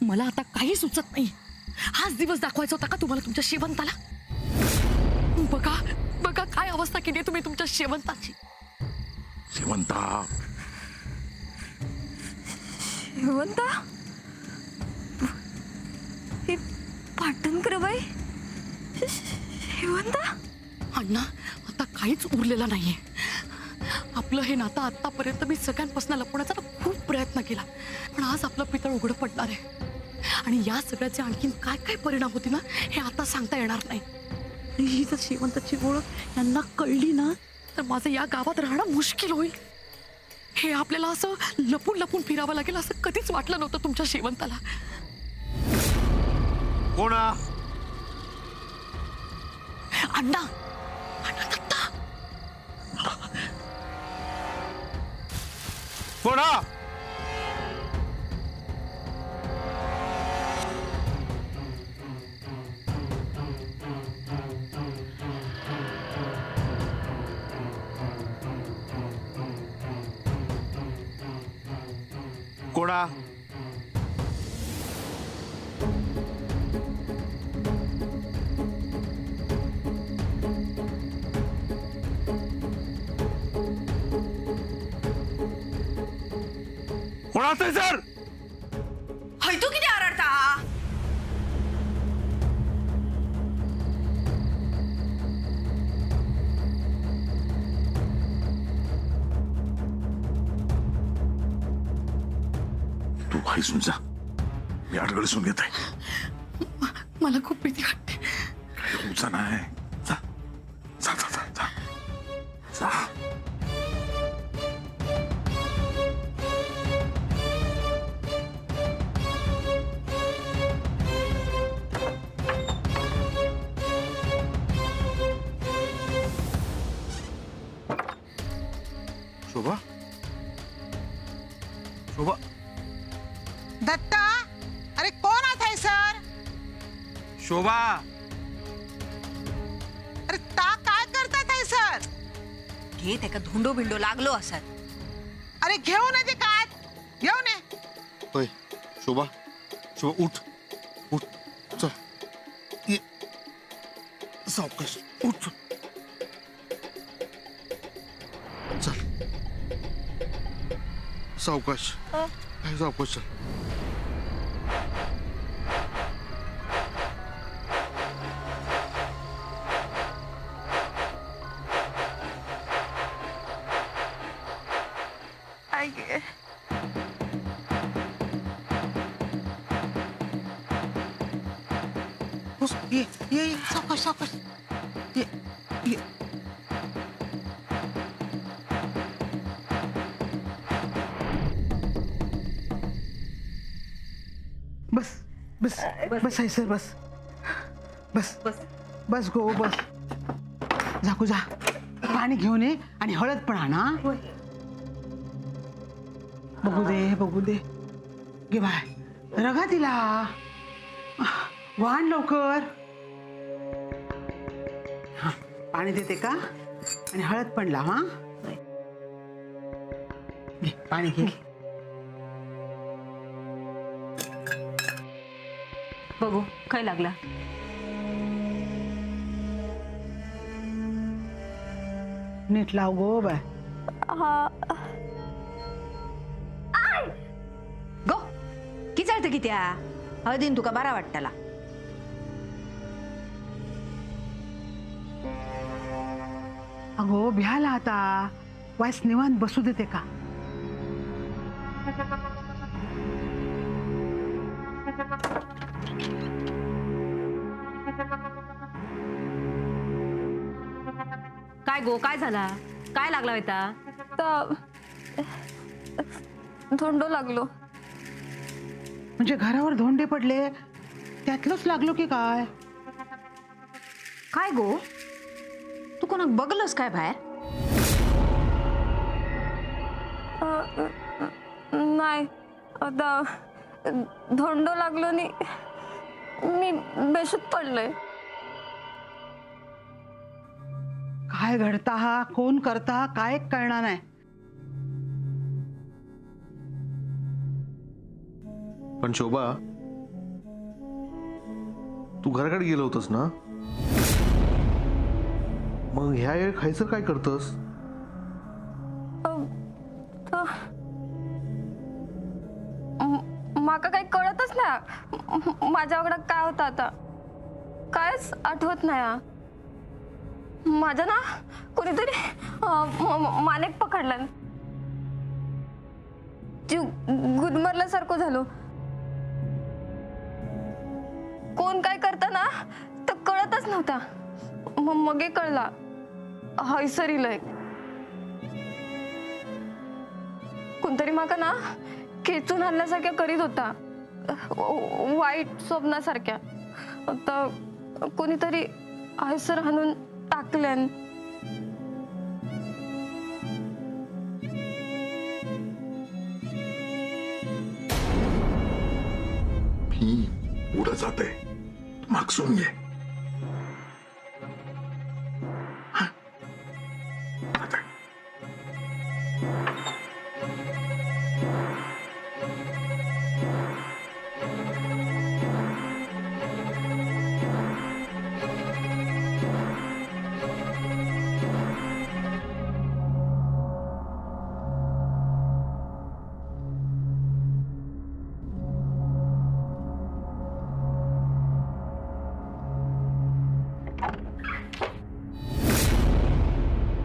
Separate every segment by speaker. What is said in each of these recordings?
Speaker 1: मला आता काही सुचत नाही. हाच दिवस दाखवायचा होता का तुम्हाला तुमच्या शेवंताला? बघा बघा काय अवस्था केली आहे तुम्ही तुमच्या शेवंताची.
Speaker 2: शेवंता
Speaker 3: शेवंता हे पाटणकर बाई शेवंता.
Speaker 1: अण्णा आता काहीच उरलेलं नाहीये. आपलं हे नातं आतापर्यंत मी सगळ्यांपासून लपवण्याचा खूप प्रयत्न केला, पण आज आपलं पितळ उघडं पडणार आहे. आणि या सगळ्याचे आणखीन काय काय परिणाम होती ना हे आता सांगता येणार नाही. आणि ही जर शेवंताची ओळख यांना कळली ना तर माझं या गावात राहणं मुश्किल होईल. हे आपल्याला असं लपून लपून फिरावं लागेल असं कधीच वाटलं नव्हतं तुमच्या शेवंताला.
Speaker 2: कोणा?
Speaker 1: अण्णा अण्णा दत्ता.
Speaker 2: कोणा? कोणा? कोणाचं सर?
Speaker 3: हय तू किती आरडता?
Speaker 2: तू हायसून जा, मी आडगळ सून घेत आहे.
Speaker 1: मला खूप भीती वाटते.
Speaker 2: तुमचा नाही. जा जा जा जा जा जा. शोभा शोभा.
Speaker 4: दत्ता, अरे कोण आत आहे सर?
Speaker 2: शोभा
Speaker 4: अरे ता काय करतात आहे सर?
Speaker 3: घे ते का धुंडो बिंडो लागलो असत.
Speaker 4: अरे घेऊन येते काय? घेऊन ये.
Speaker 2: होय. शोभा शोभा उठ उठ चल ये. सावकाश उठ चल. सावकाश सावकाश चल.
Speaker 4: बस, ये ये ये, सावकाश सावकाश. ये ये. बस बस बस आहे सर. बस बस बस बस गो बस. झाकू जा. पाणी घेऊन ये आणि हळद पण आणा. बघू दे घे बाय. रगा तिला वाण लवकर. हा पाणी देते का? आणि हळद पण लाव. हा घे पाणी घे.
Speaker 3: बघू काय लागला.
Speaker 4: नीट लाव गो बाय.
Speaker 3: गो की चालतं की त्या हळदीन तुका बरा वाटताला.
Speaker 4: अगो भ्याला आता. वायस निवांत बसू देते का?
Speaker 3: काय गो काय झाला? काय लागला होता?
Speaker 5: धोंडो लागलो.
Speaker 4: म्हणजे घरावर धोंडे पडले त्यातलंच लागलो की काय?
Speaker 3: काय गो तू कोणाक बघलस काय बाहेर?
Speaker 5: नाही आता धोंडो लागलो नी मी बेशुद्ध पडले.
Speaker 4: काय घडता हा? कोण करता काय कळणार नाही.
Speaker 2: पण शोभा
Speaker 6: तू घराकडे गेलो होतस ना? मग ह्या वेळ खायचं काय करतस?
Speaker 5: माका काही कळतच नाही माझ्या वागडात काय होतं आता, कायच आठवत नाही हा. माझं ना कोणीतरी मानेक पकडलं, जीव गुदमरल्यासारखं झालो. कोण काय करता ना तर कळतच नव्हता. मगे कळला हैसरीलय कोणतरी माका ना खेचून आणल्यासारख्या करीत होता, वाईट स्वप्नासारख्या. आता कोणीतरी हैसर हाणून टाकल्यान.
Speaker 2: मी पुढे जाते, मागसून घे. हा. जाते.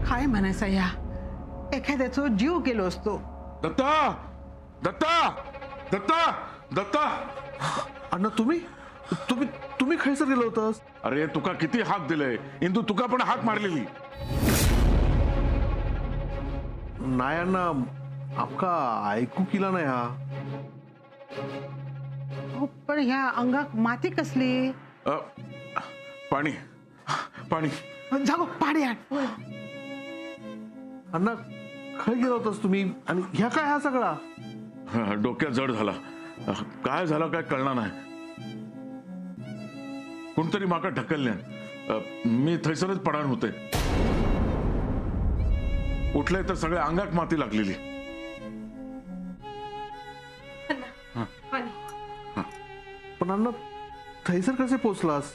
Speaker 4: काय म्हणायचं या एखाद्याचा जीव गेलो असतो.
Speaker 2: दत्ता दत्ता दत्ता दत्ता.
Speaker 6: अण्णा तुम्ही तुम्ही तुम्ही खायचं गेलो होतस?
Speaker 2: अरे तुका किती हाक दिले इंदू, तुका पण हाक मारलेली.
Speaker 6: नाही अण्णा, आपका ऐकू केला नाही हा.
Speaker 4: हो, पण ह्या अंगात माती कसली?
Speaker 2: पाणी पाणी.
Speaker 4: जागो पाणी आण.
Speaker 6: अण्णा खाय गेला होतास तुम्ही आणि ह्या काय हा सगळा?
Speaker 2: डोक्यात जड झाला. काय झालं काय कळणार नाही. कोणतरी माका ढकलल्या, मी थैसरच पडाण होते. उठले तर सगळ्या अंगात माती लागलेली.
Speaker 6: पण अण्णा थैसर कसे पोचलास?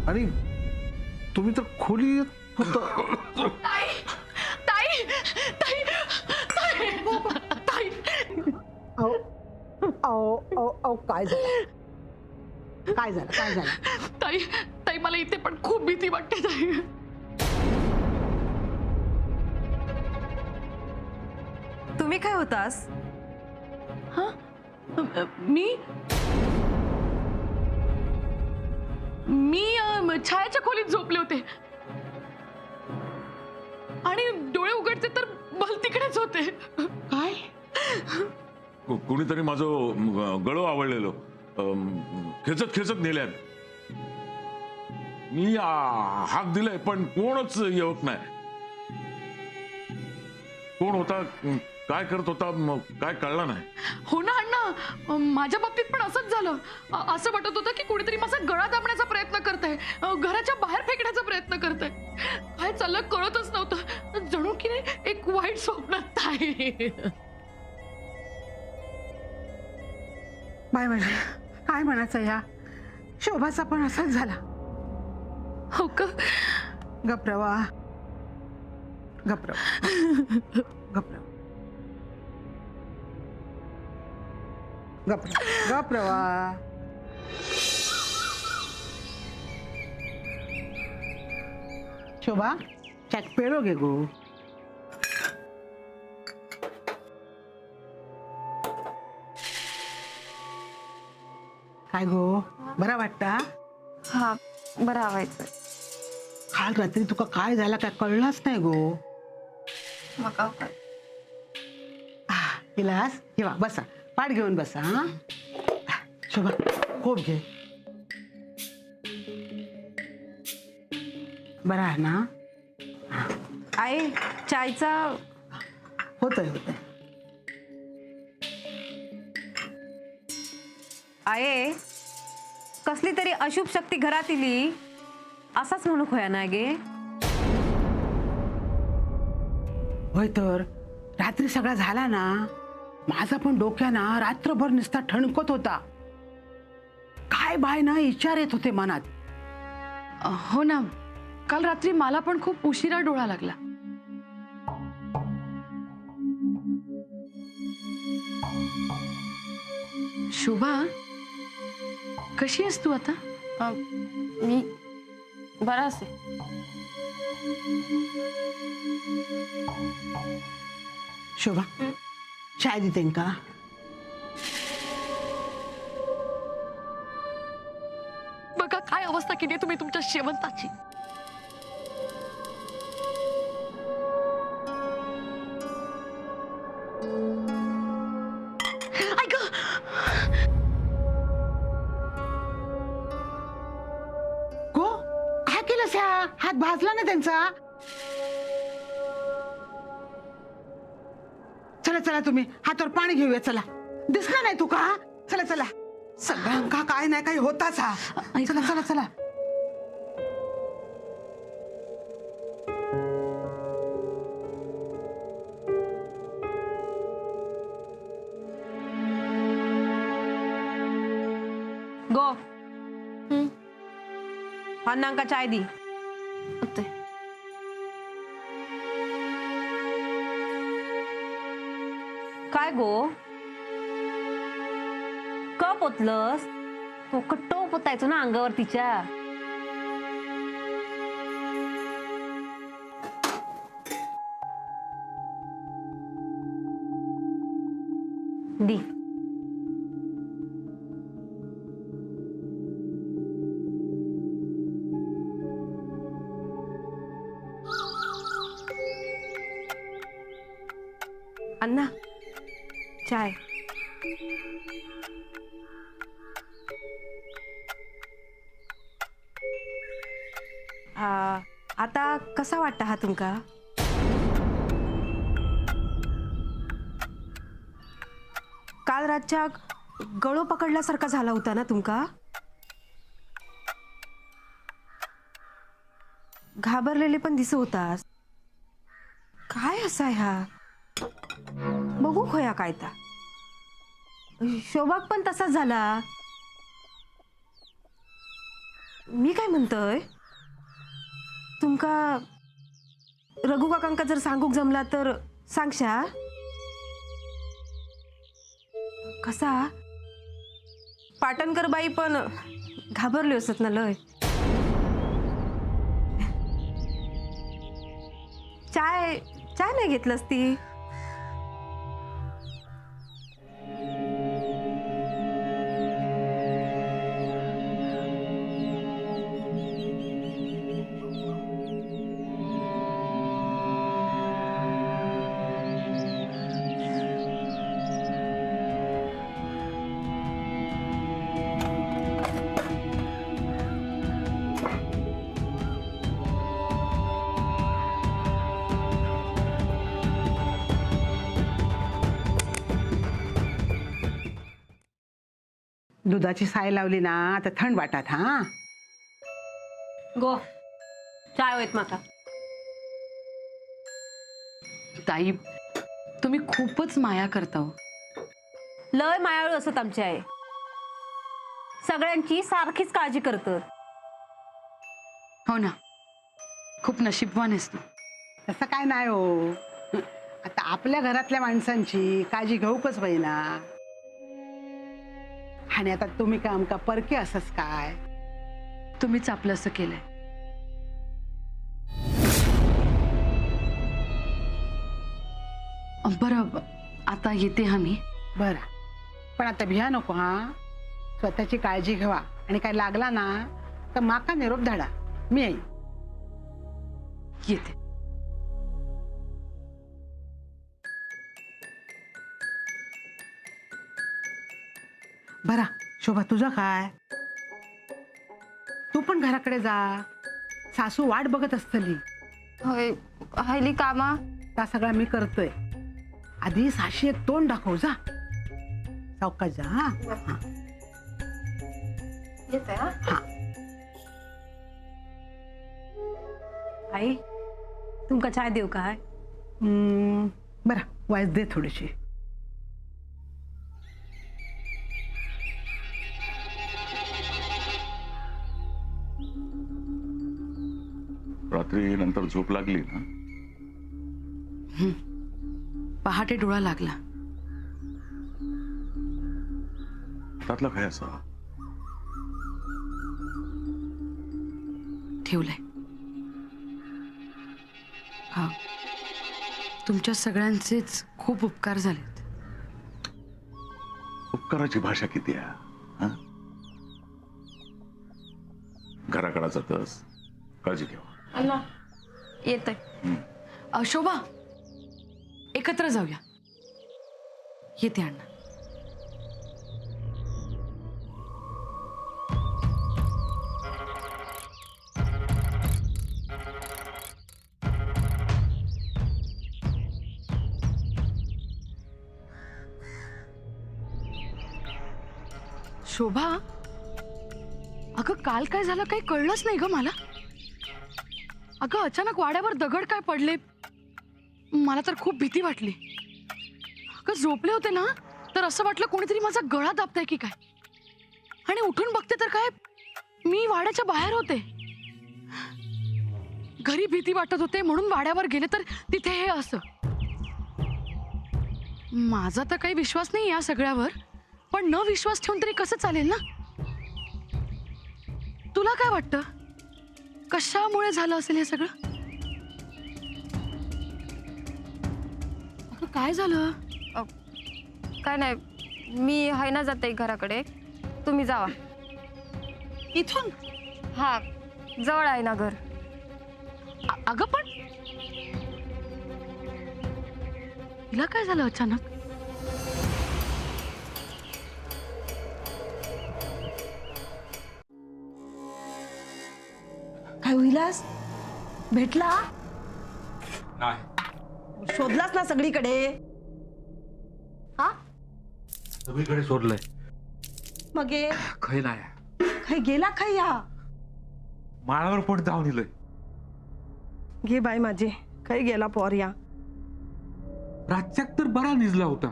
Speaker 6: आणि तुम्ही तर खोलीत होता.
Speaker 1: ताई ताई ताई ताई.
Speaker 4: काय झालं? काय झालं? काय झालं?
Speaker 1: ताई ताई मला इथे पण खूप भीती वाटते ताई.
Speaker 3: तुम्ही काय होतास?
Speaker 1: मी छायाच्या खोलीत झोपले होते आणि डोळे उघडते तर बल तिकडेच होते.
Speaker 4: काय?
Speaker 2: कोणीतरी माझं गळो आवडलेलो खेचत खेचत नेल्यात. मी हाक दिलाय पण कोणच येत नाही. कोण होता, काय करत होता, काय कळलं नाही.
Speaker 1: हो ना अण्णा, माझ्या बाबतीत पण असंच झालं. असं वाटत होतं की कोणीतरी माझा गळा दाबण्याचा प्रयत्न करतंय, घराच्या बाहेर फेकण्याचा प्रयत्न करतंय. काय चाललं कळतच नव्हतं. जणू की नाही एक वाईट स्वप्नात आहे.
Speaker 4: बाय म्हणजे काय म्हणायचं या शोभाचा पण असाच झाला.
Speaker 1: हो का?
Speaker 4: गप्रवा गप्रवा गप्रवा गप्रवा. शोभा चॅक पेरो घे गो. काय गो, बरा वाटता?
Speaker 5: हा बरं व्हायचं.
Speaker 4: काल रात्री तुका काय झाला काय कळलाच नाही गो.
Speaker 5: मका काय
Speaker 4: इलास किंवा बसा, पाठ घेऊन बसा. हा शोभा कोप घे. बरा आहे ना?
Speaker 3: आई चायचा
Speaker 4: होतंय होतंय.
Speaker 3: आहे कसली तरी अशुभ शक्ती घरात इली असाच म्हणूक होया ना गे.
Speaker 4: होय तर रात्री सगळा झाला ना, माझा पण डोक्याना रात्रभर नुसता ठणकत होता. काय काय बाय ना विचार येत होते मनात.
Speaker 1: हो ना, काल रात्री मला पण खूप उशिरा डोळा लागला. शोभा, कशी आहेस तू आता?
Speaker 5: मी बरा असे.
Speaker 4: शोभा, चाय देते का?
Speaker 1: बघा काय अवस्था केली तुम्ही तुमच्या शेवंताची. ऐक,
Speaker 4: गो, काय केलंस ह्या? हात भाजला ना त्यांचा. चला चला तुम्ही हातावर पाणी घेऊया. चला, दिसला नाही तू का? चला चला, सगळ्यांका काय नाही काही होताच हा. चला चला चला.
Speaker 3: गो अण्णांका चाय दी.
Speaker 5: ते
Speaker 3: काय गो, कप ओतलंस? तो टोप ओतायचो ना अंगावर तिच्या. दी. अण्णा चाय. आता कसा वाटता हा तुमका? काल रातच्या गळो पकडल्यासारखा झाला होता ना तुमका? घाबरलेले पण दिसत होतास. काय असा ह्या? बघू खोया काय ता. शोभाक पण तसाच झाला. मी काय म्हणतोय, तुमका रघु काकांका जर सांगूक जमला तर सांगशा. कसा पाटणकर बाई पण घाबरली असत ना लय. चाय चाय नाही घेतलंस ती?
Speaker 4: दुधाची साय लावली ना आता थंड वाटत. हा
Speaker 3: गो चाय होत माका.
Speaker 1: ताई, तुम्ही खूपच माया करता हो.
Speaker 3: लय मायाळू असत आमची आई. सगळ्यांची सारखीच काळजी करतात.
Speaker 1: हो ना, खूप नशीबवान आहेस तू.
Speaker 4: तसं काय नाही हो. आता आपल्या घरातल्या माणसांची काळजी घेऊकच पाहिजे. आणि आता तुम्ही काय आमका परके असच काय?
Speaker 1: तुम्हीच आपलं असं केलंय. बरं, आता येते हा मी.
Speaker 4: बरं, पण आता भिया नको हा. स्वतःची काळजी घ्यावा आणि काय लागला ना तर माका निरोप धाडा. मी येईन.
Speaker 1: येते.
Speaker 4: बरा शोभा, तुझं काय? तू पण घराकडे जा. सासू वाट बघत असतली.
Speaker 5: होय, हायली कामा.
Speaker 4: त्या सगळा मी करतोय. आधी साशी एक तोंड दाखव जा. सावकाश जा. हा हा.
Speaker 5: येते हा.
Speaker 4: हा.
Speaker 3: आई तुमका चाय देऊ काय?
Speaker 4: बरं, वाईस दे थोडीशी.
Speaker 2: रात्री नंतर झोप लागली ना?
Speaker 1: पहाटे डोळा लागला.
Speaker 2: त्यातला काय असा?
Speaker 1: ठेवलंय. हा, तुमच्या सगळ्यांचेच खूप उपकार झालेत.
Speaker 2: उपकाराची भाषा किती आहे? हं? घराकडे जातस, काळजी ठेवा.
Speaker 5: अण्णा येतोय.
Speaker 1: शोभा, एकत्र जाऊया. येते अण्णा. शोभा, अगं काल काय झालं काही कळलंच नाही ग मला. अगं अचानक वाड्यावर दगड काय पडले, मला तर खूप भीती वाटली. अगं झोपले होते ना, तर असं वाटलं कोणीतरी माझा गळा दाबताय की काय. आणि उठून बघते तर काय, मी वाड्याच्या बाहेर होते. घरी भीती वाटत होते म्हणून वाड्यावर गेले तर तिथे हे असं. माझा तर काही विश्वास नाही या सगळ्यावर, पण न विश्वास ठेवून तरी कसं चालेल ना. तुला काय वाटतं, कशामुळे झालं असेल हे सगळं? अगं काय झालं?
Speaker 5: काय नाही, मी आहे ना जाते घराकडे, तुम्ही जावा.
Speaker 1: इथून?
Speaker 5: हा, जवळ आहे ना घर.
Speaker 1: अगं पण तिला काय झालं अचानक?
Speaker 3: काय होईलास? भेटला?
Speaker 7: नाही,
Speaker 3: शोधलास ना सगळीकडे? हा,
Speaker 7: सगळीकडे शोधलंय,
Speaker 3: मग ये
Speaker 7: खै नाही.
Speaker 3: खाई गेला खाई या.
Speaker 7: माळावर पण जाऊन दिलंय.
Speaker 3: घे बाई माझे, खाई गेला पोर या.
Speaker 7: रातच्याक तर बरा निजला होता,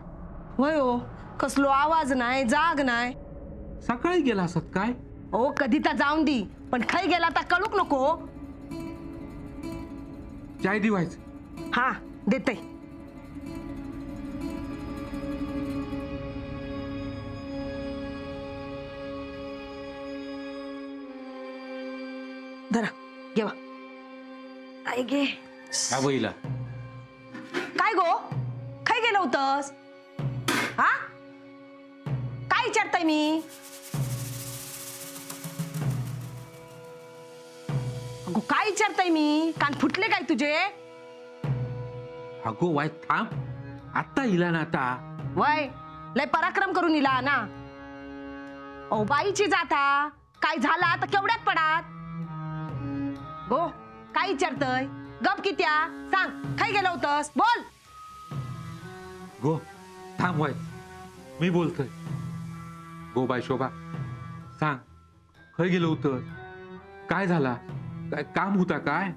Speaker 3: होय हो, कसलो आवाज नाही, जाग नाही.
Speaker 7: सकाळी गेला असत काय.
Speaker 3: ओ कधी तर जाऊन दी, पण खाई गेला तर कळूक नको.
Speaker 7: चाय दिवायचं.
Speaker 3: हा देते. धरा घेवा. आई गे.
Speaker 7: काय बहिला?
Speaker 3: काय गो, खाई गेलं होतस? हा, काय विचारताय मी? अगो काय विचारताय मी? कान फुटले काय तुझे?
Speaker 7: अगो वाय थांब, आता इला ना आता.
Speaker 3: वय लय पराक्रम करून इला ना. ओ बाईची जाता काय झाला तर केवढ्यात पडात. गो काय विचारतय? गप कित्या सांग, खाई गेलं होतस? बोल.
Speaker 7: गो थांब वाय, मी बोलतोय. गो बाय शोभा, सांग खै गेलो होतं, काय झाला, काय काम होता काय?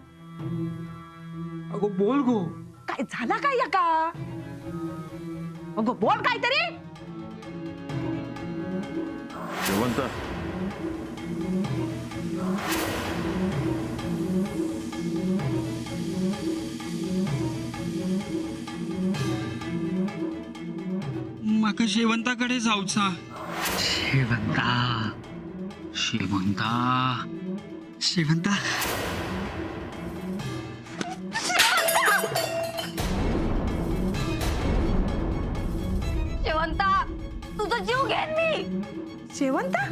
Speaker 7: अगो बोल गो.
Speaker 3: काय झाला काय या का? अगो बोल काहीतरी.
Speaker 2: शेवंत,
Speaker 8: माका शेवंताकडे जाऊचा. शेवंता, शेवंता, शेवंता.
Speaker 5: शेवंता, तुझा जीव घेईन मी.
Speaker 3: शेवंता